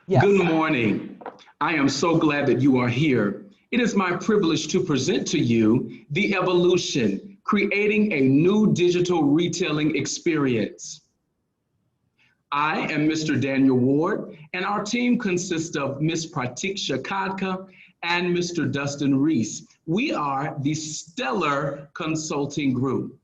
Good Yes. morning. I am so glad that you are here. It is my privilege to present to you The Evolution, Creating a New Digital Retailing Experience. I am Mr. Daniel Ward, and our team consists of Ms. Pratiksha Kadka and Mr. Dustin Reese. We are the Stellar Consulting Group.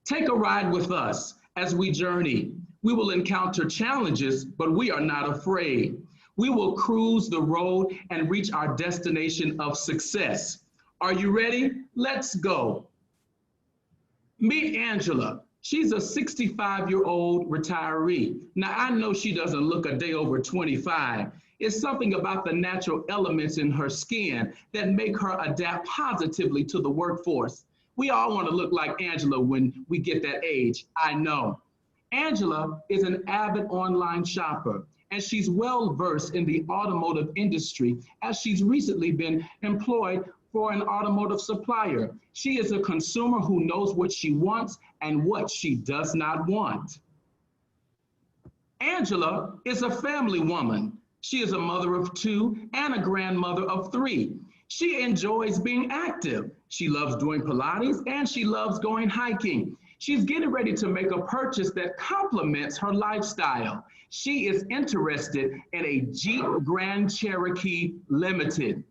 Take a ride with us as we journey. We will encounter challenges, but we are not afraid. We will cruise the road and reach our destination of success. Are you ready? Let's go. Meet Angela. She's a 65-year-old retiree. Now, I know she doesn't look a day over 25. It's something about the natural elements in her skin that make her adapt positively to the workforce. We all want to look like Angela when we get that age, I know. Angela is an avid online shopper, and she's well versed in the automotive industry as she's recently been employed for an automotive supplier. She is a consumer who knows what she wants and what she does not want. Angela is a family woman. She is a mother of two and a grandmother of three. She enjoys being active. She loves doing Pilates and she loves going hiking. She's getting ready to make a purchase that complements her lifestyle. She is interested in a Jeep Grand Cherokee Limited.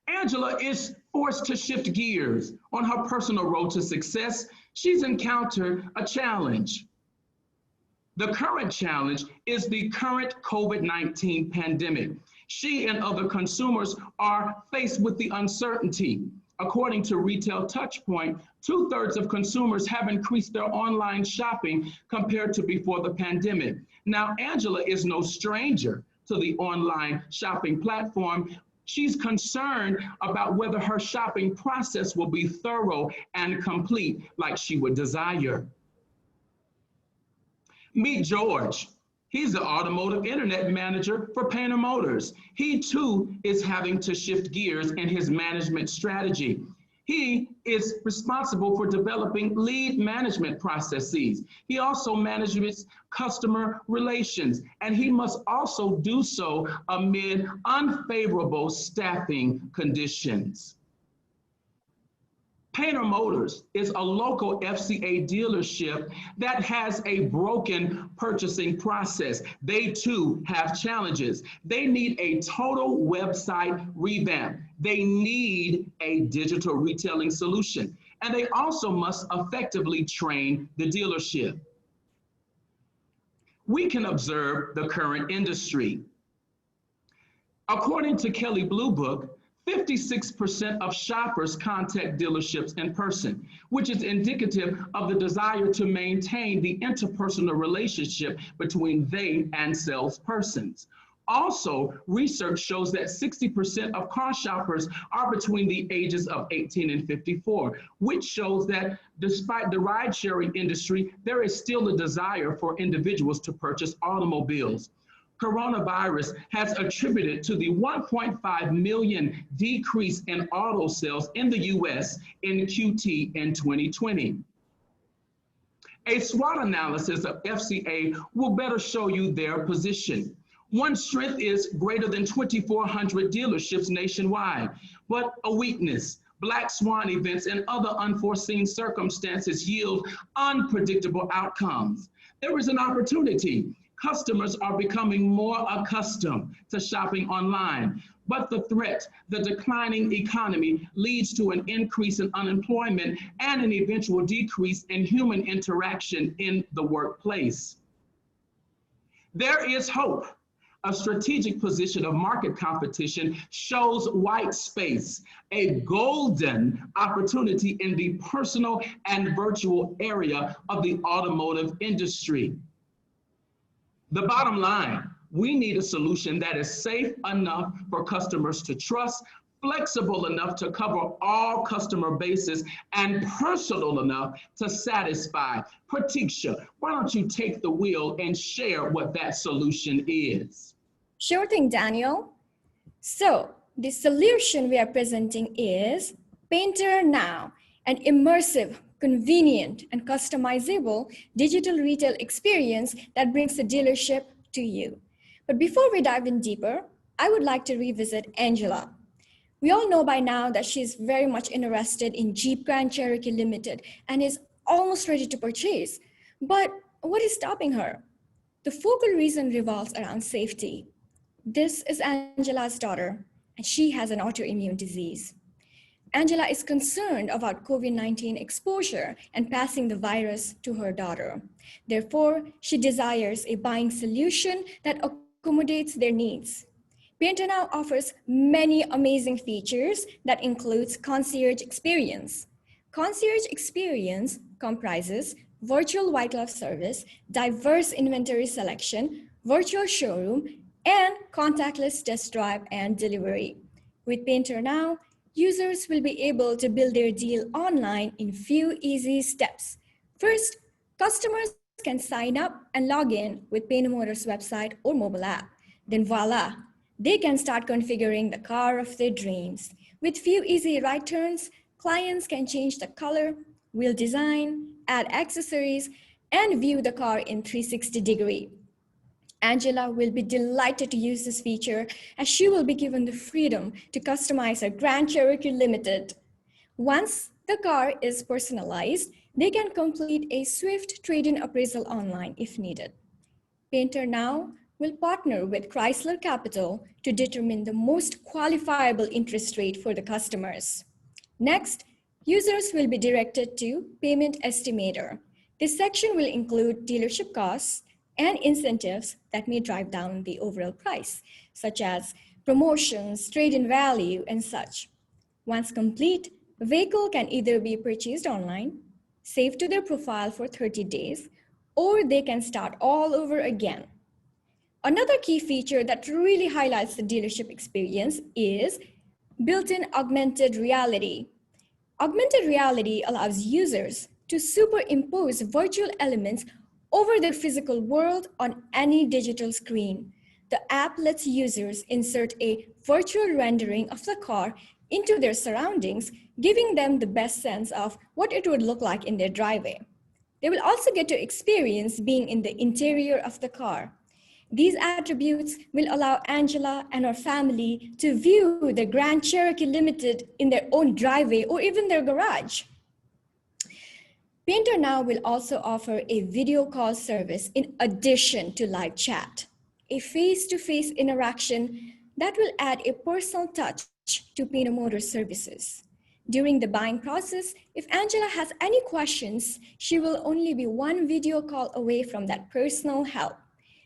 Angela is forced to shift gears. On her personal road to success, she's encountered a challenge. The current challenge is the current COVID-19 pandemic. She and other consumers are faced with the uncertainty. According to Retail Touchpoint, 2/3 of consumers have increased their online shopping compared to before the pandemic. Now, Angela is no stranger to the online shopping platform. She's concerned about whether her shopping process will be thorough and complete like she would desire. Meet George. He's the automotive internet manager for Painter Motors. He too is having to shift gears in his management strategy. He is responsible for developing lead management processes. He also manages customer relations, and he must also do so amid unfavorable staffing conditions. Painter Motors is a local FCA dealership that has a broken purchasing process. They too have challenges. They need a total website revamp. They need a digital retailing solution. And they also must effectively train the dealership. We can observe the current industry. According to Kelley Blue Book, 56% of shoppers contact dealerships in person, which is indicative of the desire to maintain the interpersonal relationship between they and salespersons. Also, research shows that 60% of car shoppers are between the ages of 18 and 54, which shows that despite the ride-sharing industry, there is still a desire for individuals to purchase automobiles. Coronavirus has attributed to the 1.5 million decrease in auto sales in the US in QT in 2020. A SWOT analysis of FCA will better show you their position. One strength is greater than 2,400 dealerships nationwide, but a weakness. Black swan events and other unforeseen circumstances yield unpredictable outcomes. There is an opportunity. Customers are becoming more accustomed to shopping online, but the threat, the declining economy, leads to an increase in unemployment and an eventual decrease in human interaction in the workplace. There is hope. A strategic position of market competition shows white space, a golden opportunity in the personal and virtual area of the automotive industry. The bottom line, we need a solution that is safe enough for customers to trust, flexible enough to cover all customer bases, and personal enough to satisfy. Pratiksha, why don't you take the wheel and share what that solution is? Sure thing, Daniel. So the solution we are presenting is Painter Now, an immersive, convenient, and customizable digital retail experience that brings the dealership to you. But before we dive in deeper, I would like to revisit Angela. We all know by now that she's very much interested in Jeep Grand Cherokee Limited and is almost ready to purchase. But what is stopping her? The focal reason revolves around safety. This is Angela's daughter, and she has an autoimmune disease. Angela is concerned about COVID-19 exposure and passing the virus to her daughter. Therefore, she desires a buying solution that accommodates their needs. Painter Now offers many amazing features that includes concierge experience. Concierge experience comprises virtual white glove service, diverse inventory selection, virtual showroom, and contactless test drive and delivery. With Painter Now, users will be able to build their deal online in few easy steps. First, customers can sign up and log in with Painter Motors website or mobile app. Then voila, they can start configuring the car of their dreams. With few easy right turns, clients can change the color, wheel design, add accessories, and view the car in 360-degree. Angela will be delighted to use this feature as she will be given the freedom to customize her Grand Cherokee Limited. Once the car is personalized, they can complete a swift trade-in appraisal online if needed. Painter Now will partner with Chrysler Capital to determine the most qualifiable interest rate for the customers. Next, users will be directed to Payment Estimator. This section will include dealership costs and incentives that may drive down the overall price, such as promotions, trade-in value, and such. Once complete, the vehicle can either be purchased online, saved to their profile for 30 days, or they can start all over again. Another key feature that really highlights the dealership experience is built-in augmented reality. Augmented reality allows users to superimpose virtual elements over their physical world on any digital screen. The app lets users insert a virtual rendering of the car into their surroundings, giving them the best sense of what it would look like in their driveway. They will also get to experience being in the interior of the car. These attributes will allow Angela and her family to view the Grand Cherokee Limited in their own driveway or even their garage. Painter Now will also offer a video call service in addition to live chat, a face-to-face interaction that will add a personal touch to Painter Motors services. During the buying process, if Angela has any questions, she will only be one video call away from that personal help.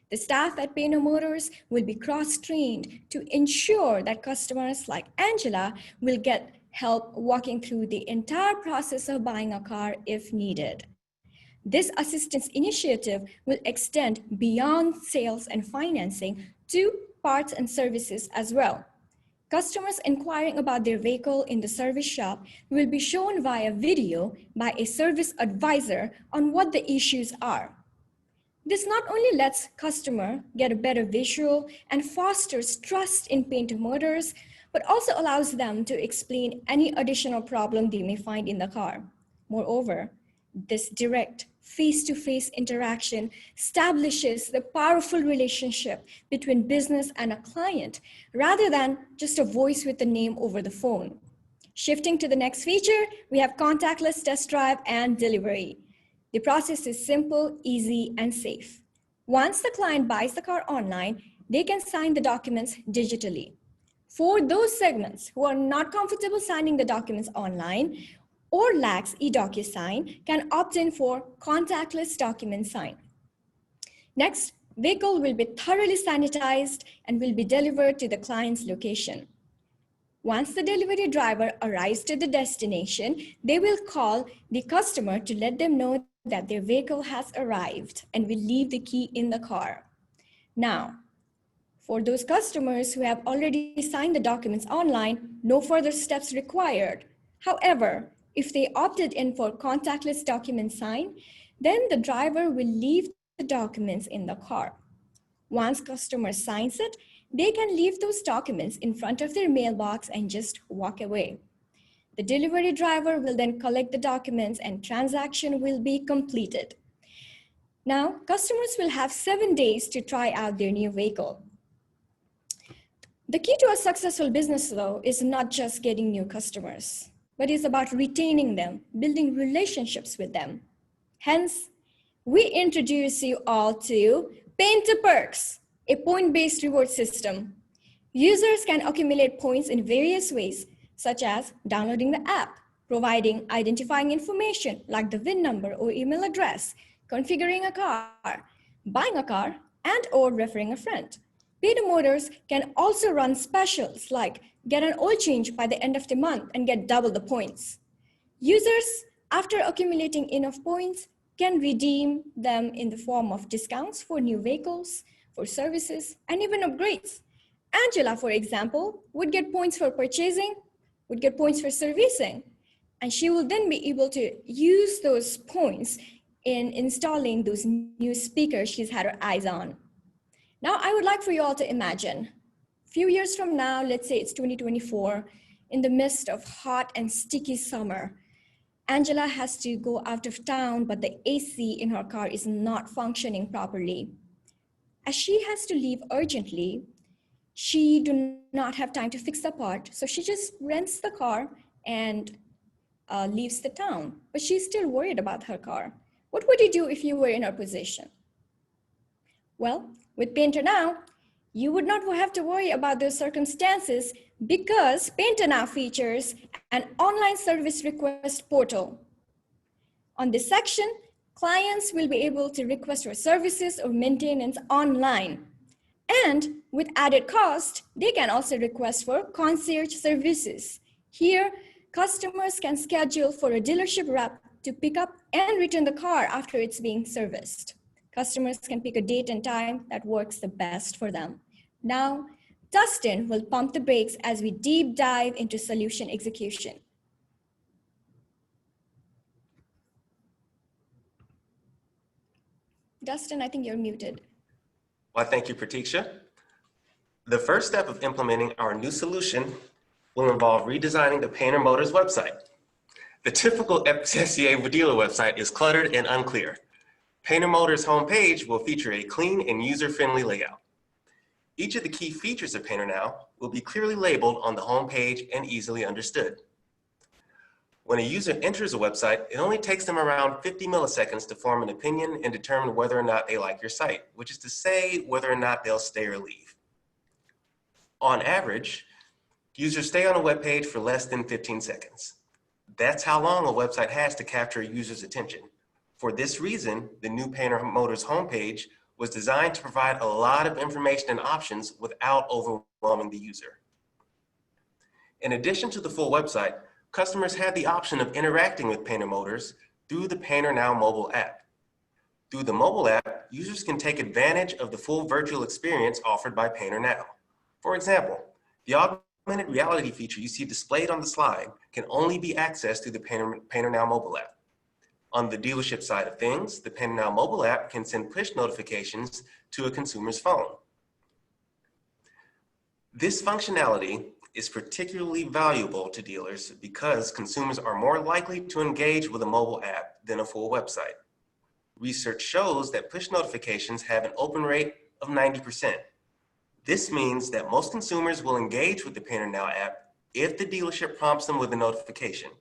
The staff at Painter Motors will be cross-trained to ensure that customers like Angela will get help walking through the entire process of buying a car if needed. This assistance initiative will extend beyond sales and financing to parts and services as well. Customers inquiring about their vehicle in the service shop will be shown via video by a service advisor on what the issues are. This not only lets customer get a better visual and fosters trust in Painter Motors, but also allows them to explain any additional problem they may find in the car. Moreover, this direct face-to-face interaction establishes the powerful relationship between business and a client, rather than just a voice with a name over the phone. Shifting to the next feature, we have contactless test drive and delivery. The process is simple, easy, and safe. Once the client buys the car online, they can sign the documents digitally. For those segments who are not comfortable signing the documents online or lacks eDocusign, can opt in for contactless document sign. Next, vehicle will be thoroughly sanitized and will be delivered to the client's location. Once the delivery driver arrives to the destination, they will call the customer to let them know that their vehicle has arrived and will leave the key in the car. Now, for those customers who have already signed the documents online, no further steps required. However, if they opted in for contactless document sign, then the driver will leave the documents in the car. Once customer signs it, they can leave those documents in front of their mailbox and just walk away. The delivery driver will then collect the documents and transaction will be completed. Now, customers will have 7 days to try out their new vehicle. The key to a successful business, though, is not just getting new customers, but it's about retaining them, building relationships with them. Hence, we introduce you all to Painter Perks, a point-based reward system. Users can accumulate points in various ways, such as downloading the app, providing identifying information like the VIN number or email address, configuring a car, buying a car, and/or referring a friend. Paid Motors can also run specials like get an oil change by the end of the month and get double the points. Users, after accumulating enough points, can redeem them in the form of discounts for new vehicles, for services, and even upgrades. Angela, for example, would get points for purchasing, would get points for servicing, and she will then be able to use those points in installing those new speakers she's had her eyes on. Now, I would like for you all to imagine, a few years from now, let's say it's 2024, in the midst of hot and sticky summer, Angela has to go out of town, but the AC in her car is not functioning properly. As she has to leave urgently, she do not have time to fix the part, so she just rents the car and leaves the town. But she's still worried about her car. What would you do if you were in her position? Well, with Painter Now, you would not have to worry about those circumstances because Painter Now features an online service request portal. On this section, clients will be able to request for services or maintenance online. And with added cost, they can also request for concierge services. Here, customers can schedule for a dealership rep to pick up and return the car after it's being serviced. Customers can pick a date and time that works the best for them. Now, Dustin will pump the brakes as we deep dive into solution execution. Dustin, I think you're muted. Well, thank you, Pratiksha. The first step of implementing our new solution will involve redesigning the Painter Motors website. The typical FCA dealer website is cluttered and unclear. Painter Motors' homepage will feature a clean and user-friendly layout. Each of the key features of Painter Now will be clearly labeled on the homepage and easily understood. When a user enters a website, it only takes them around 50 milliseconds to form an opinion and determine whether or not they like your site, which is to say whether or not they'll stay or leave. On average, users stay on a web page for less than 15 seconds. That's how long a website has to capture a user's attention. For this reason, the new Painter Motors homepage was designed to provide a lot of information and options without overwhelming the user. In addition to the full website, customers had the option of interacting with Painter Motors through the Painter Now mobile app. Through the mobile app, users can take advantage of the full virtual experience offered by Painter Now. For example, the augmented reality feature you see displayed on the slide can only be accessed through the Painter Now mobile app. On the dealership side of things, the Painter Now mobile app can send push notifications to a consumer's phone. This functionality is particularly valuable to dealers because consumers are more likely to engage with a mobile app than a full website. Research shows that push notifications have an open rate of 90%. This means that most consumers will engage with the Painter Now app if the dealership prompts them with a notification.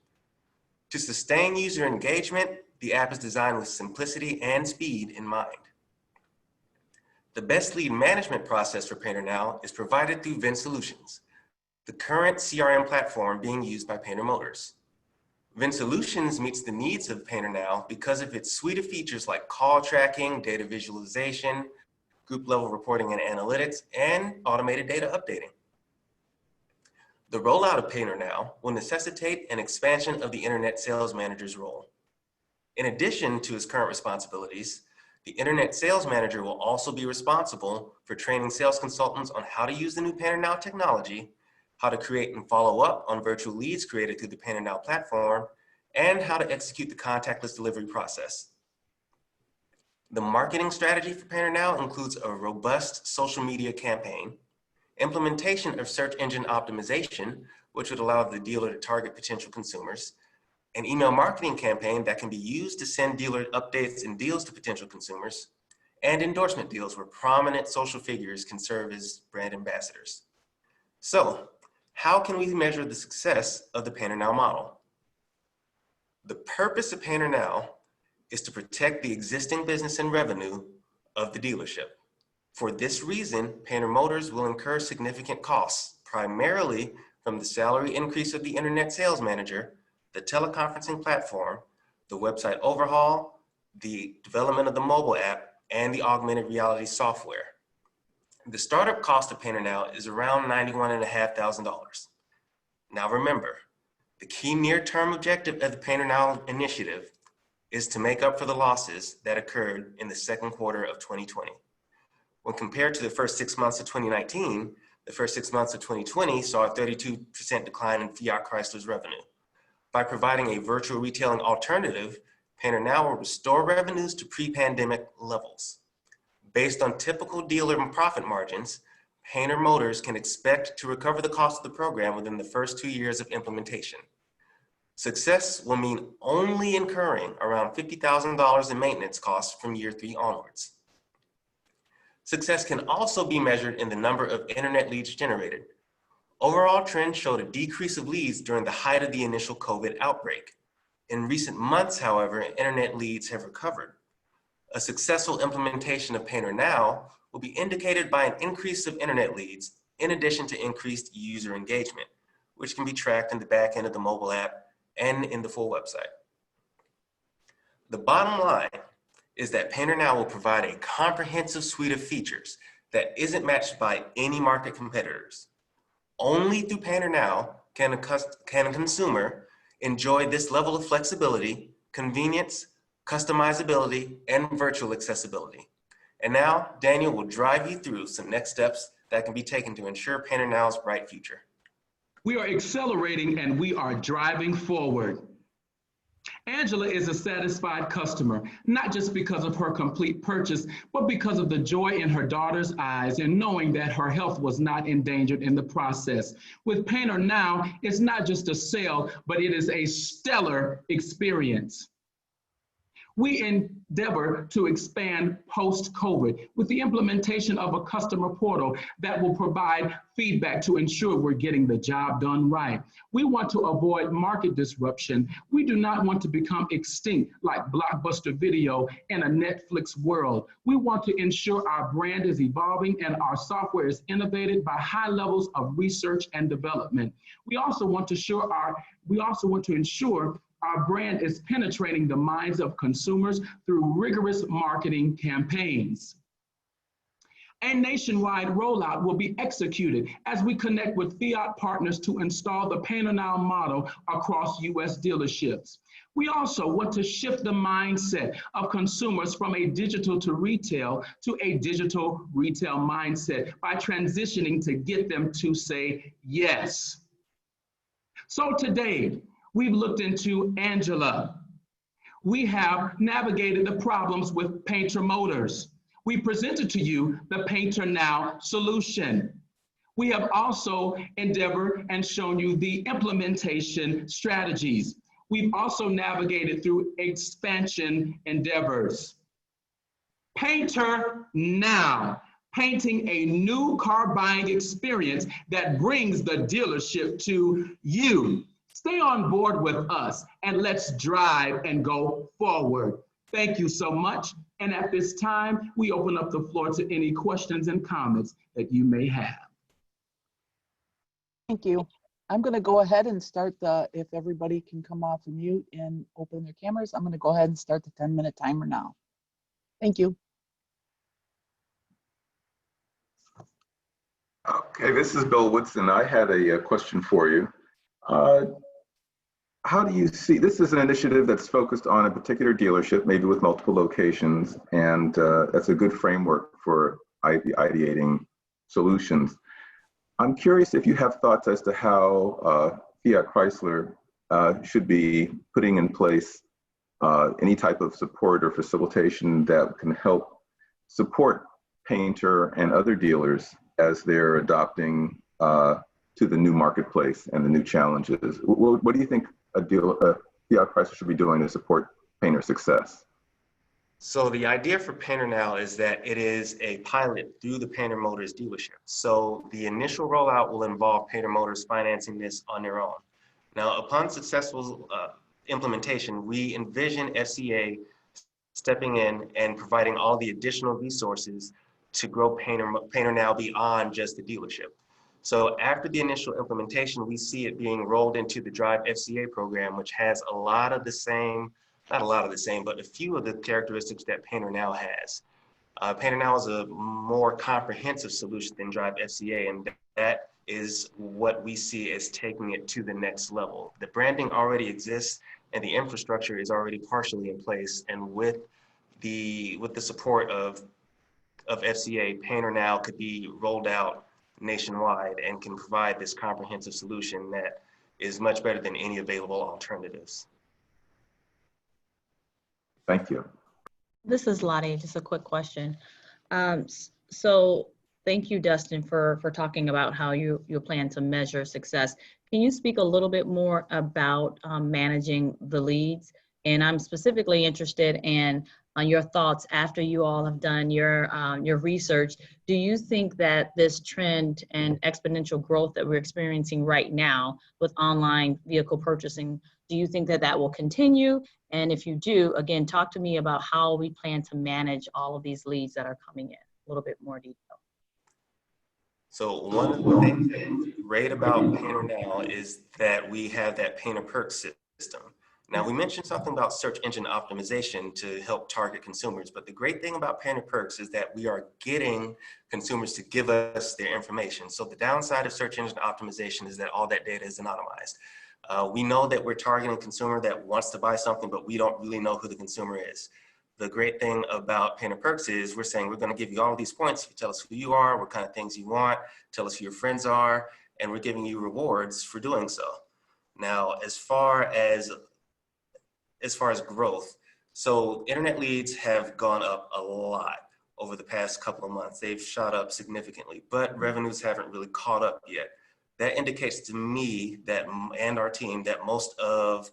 To sustain user engagement, the app is designed with simplicity and speed in mind. The best lead management process for Painter Now is provided through Vin Solutions, the current CRM platform being used by Painter Motors. Vin Solutions meets the needs of Painter Now because of its suite of features like call tracking, data visualization, group level reporting and analytics, and automated data updating. The rollout of Painter Now will necessitate an expansion of the Internet Sales Manager's role. In addition to his current responsibilities, the Internet Sales Manager will also be responsible for training sales consultants on how to use the new Painter Now technology, how to create and follow up on virtual leads created through the Painter Now platform, and how to execute the contactless delivery process. The marketing strategy for Painter Now includes a robust social media campaign, implementation of search engine optimization, which would allow the dealer to target potential consumers, an email marketing campaign that can be used to send dealer updates and deals to potential consumers, and endorsement deals where prominent social figures can serve as brand ambassadors. So, how can we measure the success of the Painter Now model? The purpose of Painter Now is to protect the existing business and revenue of the dealership. For this reason, Painter Motors will incur significant costs, primarily from the salary increase of the internet sales manager, the teleconferencing platform, the website overhaul, the development of the mobile app, and the augmented reality software. The startup cost of Painter Now is around $91,500. Now remember, the key near-term objective of the Painter Now initiative is to make up for the losses that occurred in the second quarter of 2020. When compared to the first 6 months of 2019, the first 6 months of 2020 saw a 32% decline in Fiat Chrysler's revenue. By providing a virtual retailing alternative, Painter Now will restore revenues to pre-pandemic levels. Based on typical dealer profit margins, Painter Motors can expect to recover the cost of the program within the first 2 years of implementation. Success will mean only incurring around $50,000 in maintenance costs from year 3 onwards. Success can also be measured in the number of internet leads generated. Overall trends showed a decrease of leads during the height of the initial COVID outbreak. In recent months, however, internet leads have recovered. A successful implementation of Painter Now will be indicated by an increase of internet leads in addition to increased user engagement, which can be tracked in the back end of the mobile app and in the full website. The bottom line is that Painter Now will provide a comprehensive suite of features that isn't matched by any market competitors. Only through Painter Now can a consumer enjoy this level of flexibility, convenience, customizability, and virtual accessibility. And now, Daniel will drive you through some next steps that can be taken to ensure Painter Now's bright future. We are accelerating and we are driving forward. Angela is a satisfied customer, not just because of her complete purchase, but because of the joy in her daughter's eyes and knowing that her health was not endangered in the process. With Painter Now, it's not just a sale, but it is a stellar experience. We endeavor to expand post-COVID with the implementation of a customer portal that will provide feedback to ensure we're getting the job done right. We want to avoid market disruption. We do not want to become extinct like Blockbuster Video in a Netflix world. We want to ensure our brand is evolving and our software is innovated by high levels of research and development. We also want to ensure our brand is penetrating the minds of consumers through rigorous marketing campaigns. A nationwide rollout will be executed as we connect with Fiat partners to install the Painter Now model across U.S. dealerships. We also want to shift the mindset of consumers from a digital to a digital retail mindset by transitioning to get them to say yes. So today, we've looked into Angela. We have navigated the problems with Painter Motors. We presented to you the Painter Now solution. We have also endeavored and shown you the implementation strategies. We've also navigated through expansion endeavors. Painter Now, painting a new car buying experience that brings the dealership to you. Stay on board with us and let's drive and go forward. Thank you so much. And at this time, we open up the floor to any questions and comments that you may have. Thank you. I'm going to go ahead and start if everybody can come off of mute and open their cameras, I'm going to go ahead and start the 10-minute timer now. Thank you. Okay, this is Bill Woodson. I had a question for you. How do you see, this is an initiative that's focused on a particular dealership, maybe with multiple locations, and that's a good framework for ideating solutions. I'm curious if you have thoughts as to how Fiat Chrysler should be putting in place any type of support or facilitation that can help support Painter and other dealers as they're adopting to the new marketplace and the new challenges. What do you think the outpricer should be doing to support painter success? So the idea for Painter Now is that it is a pilot through the Painter Motors dealership. So the initial rollout will involve Painter Motors financing this on their own. Now, upon successful implementation, we envision FCA stepping in and providing all the additional resources to grow Painter Now beyond just the dealership. So after the initial implementation, we see it being rolled into the Drive FCA program, which has a lot of the same, not a lot of the same, but a few of the characteristics that Painter Now has. Painter Now is a more comprehensive solution than Drive FCA, and that is what we see as taking it to the next level. The branding already exists, and the infrastructure is already partially in place. And with the support of FCA, Painter Now could be rolled out nationwide and can provide this comprehensive solution that is much better than any available alternatives. Thank you. This is Lottie, just a quick question. So thank you, Dustin, for talking about how you plan to measure success. Can you speak a little bit more about managing the leads? And I'm specifically interested in your thoughts after you all have done your research. Do you think that this trend and exponential growth that we're experiencing right now with online vehicle purchasing, do you think that that will continue? And if you do, again, talk to me about how we plan to manage all of these leads that are coming in, a little bit more detail. So one of the things that's great about Painter Now is that we have that Painter Perks system. Now, we mentioned something about search engine optimization to help target consumers, but the great thing about Painter Perks is that we are getting consumers to give us their information. So the downside of search engine optimization is that all that data is anonymized. We know that we're targeting a consumer that wants to buy something, but we don't really know who the consumer is. The great thing about Painter Perks is we're saying we're going to give you all of these points if you tell us who you are, what kind of things you want, tell us who your friends are, and we're giving you rewards for doing so. Now, as far as growth, so internet leads have gone up a lot over the past couple of months. They've shot up significantly, but revenues haven't really caught up yet. That indicates to me that, and our team, that most of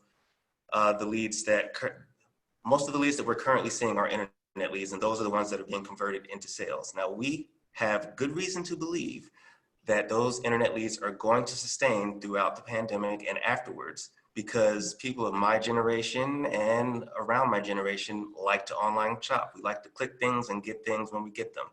the leads that we're currently seeing are internet leads, and those are the ones that are being converted into sales. Now, we have good reason to believe that those internet leads are going to sustain throughout the pandemic and afterwards, because people of my generation and around my generation like to online shop. We like to click things and get things when we get them.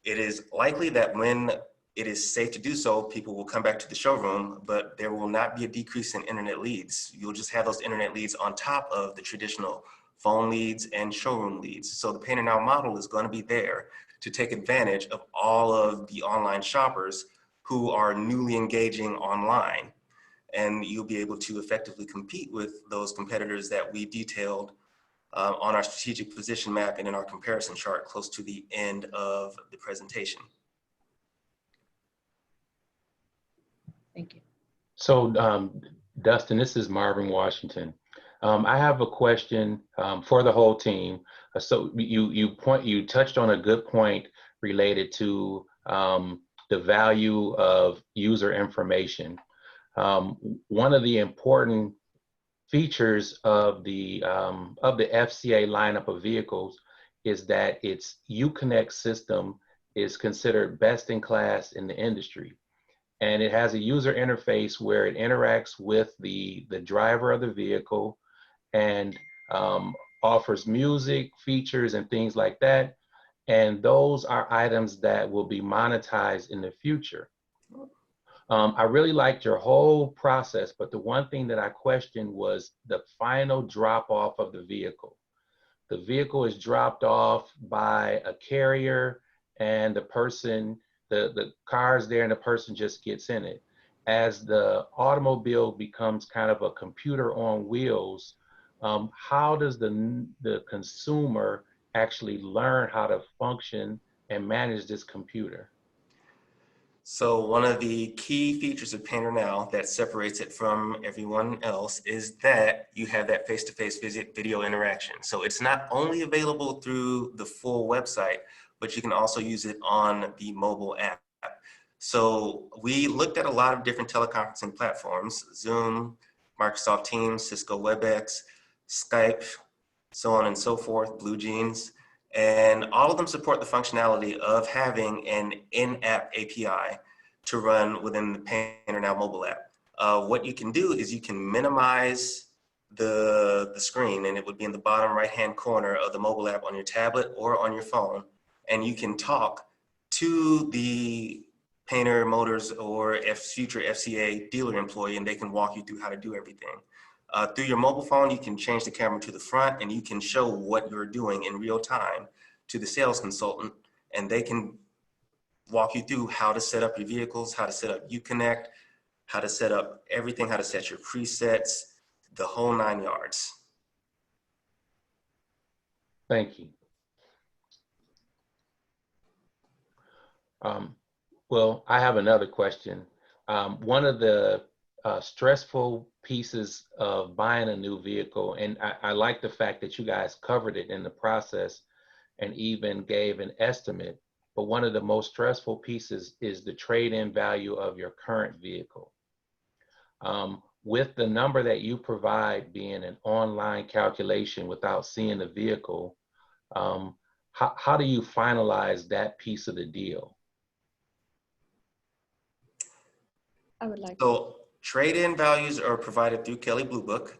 It is likely that when it is safe to do so, people will come back to the showroom, but there will not be a decrease in internet leads. You'll just have those internet leads on top of the traditional phone leads and showroom leads. So the Painter Now model is going to be there to take advantage of all of the online shoppers who are newly engaging online. And you'll be able to effectively compete with those competitors that we detailed on our strategic position map and in our comparison chart close to the end of the presentation. Thank you. So, Dustin, this is Marvin Washington. I have a question for the whole team. So you touched on a good point related to the value of user information. One of the important features of the FCA lineup of vehicles is that its Uconnect system is considered best in class in the industry. And it has a user interface where it interacts with the driver of the vehicle and offers music, features, and things like that. And those are items that will be monetized in the future. I really liked your whole process, but the one thing that I questioned was the final drop off of the vehicle. The vehicle is dropped off by a carrier and the person, the car is there and the person just gets in it. As the automobile becomes kind of a computer on wheels, how does the consumer actually learn how to function and manage this computer? So one of the key features of Painter Now that separates it from everyone else is that you have that face-to-face video interaction. So it's not only available through the full website, but you can also use it on the mobile app. So we looked at a lot of different teleconferencing platforms, Zoom, Microsoft Teams, Cisco WebEx, Skype, so on and so forth, Blue Jeans. And all of them support the functionality of having an in-app API to run within the Painter Now mobile app. What you can do is you can minimize the screen, and it would be in the bottom right-hand corner of the mobile app on your tablet or on your phone. And you can talk to the Painter Motors or future FCA dealer employee, and they can walk you through how to do everything. Through your mobile phone, you can change the camera to the front, and you can show what you're doing in real time to the sales consultant, and they can walk you through how to set up your vehicles, how to set up Uconnect, how to set up everything, how to set your presets, the whole 9 yards. Thank you. Well, I have another question. One of the stressful pieces of buying a new vehicle, and I like the fact that you guys covered it in the process and even gave an estimate, but one of the most stressful pieces is the trade-in value of your current vehicle. With the number that you provide being an online calculation without seeing the vehicle, how do you finalize that piece of the deal? I would like So trade-in values are provided through Kelley Blue Book.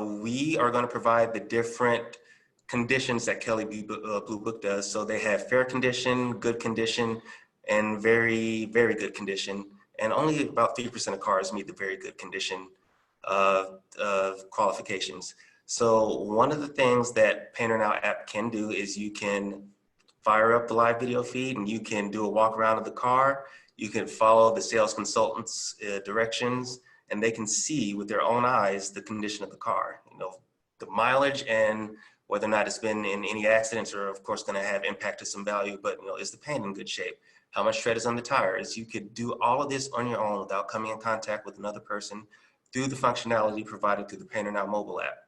We are going to provide the different conditions that Kelley Blue Book does. So they have fair condition, good condition, and very, very good condition. And only about 3% of cars meet the very good condition qualifications. So one of the things that Painter Now app can do is you can fire up the live video feed and you can do a walk around of the car. You can follow the sales consultant's directions, and they can see with their own eyes the condition of the car. You know, the mileage and whether or not it's been in any accidents are of course going to have impact to some value, but you know, is the paint in good shape? How much tread is on the tires? You could do all of this on your own without coming in contact with another person through the functionality provided through the Painter Now mobile app.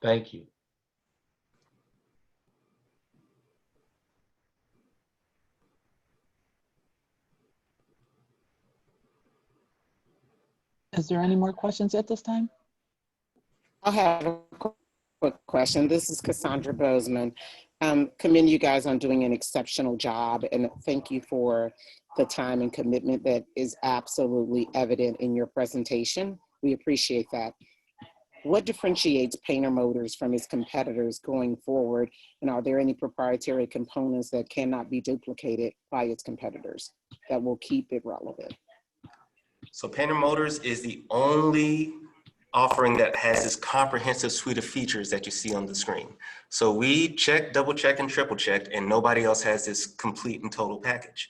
Thank you. Is there any more questions at this time? I have a quick question. This is Cassandra Bozeman. Commend you guys on doing an exceptional job, and thank you for the time and commitment that is absolutely evident in your presentation. We appreciate that. What differentiates Painter Motors from its competitors going forward, and are there any proprietary components that cannot be duplicated by its competitors that will keep it relevant? So Painter Motors is the only offering that has this comprehensive suite of features that you see on the screen. So we checked, double checked, and triple checked, and nobody else has this complete and total package.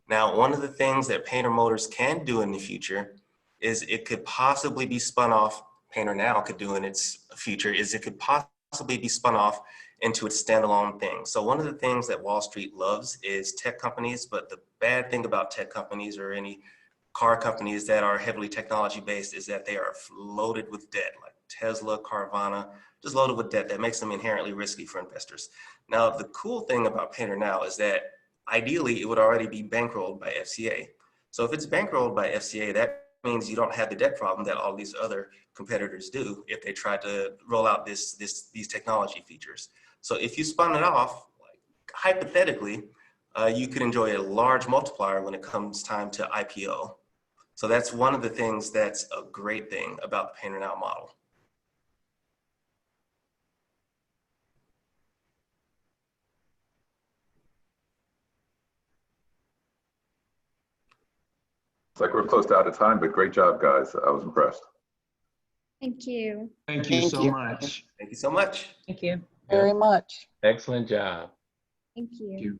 Now, one of the things that Painter Motors can do in the future is it could possibly be spun off, Painter Now could do in its future, is it could possibly be spun off into its standalone thing. So one of the things that Wall Street loves is tech companies, but the bad thing about tech companies or any car companies that are heavily technology based is that they are loaded with debt, like Tesla, Carvana, just loaded with debt that makes them inherently risky for investors. Now, the cool thing about Painter Now is that ideally it would already be bankrolled by FCA. So if it's bankrolled by FCA, that means you don't have the debt problem that all these other competitors do if they try to roll out these technology features. So if you spun it off, like, hypothetically, you could enjoy a large multiplier when it comes time to IPO. So that's one of the things that's a great thing about the Painter Now model. It's like we're close to out of time, but great job, guys. I was impressed. Thank you. Thank you so much. Thank you so much. Thank you. Very much. Excellent job. Thank you. Thank you.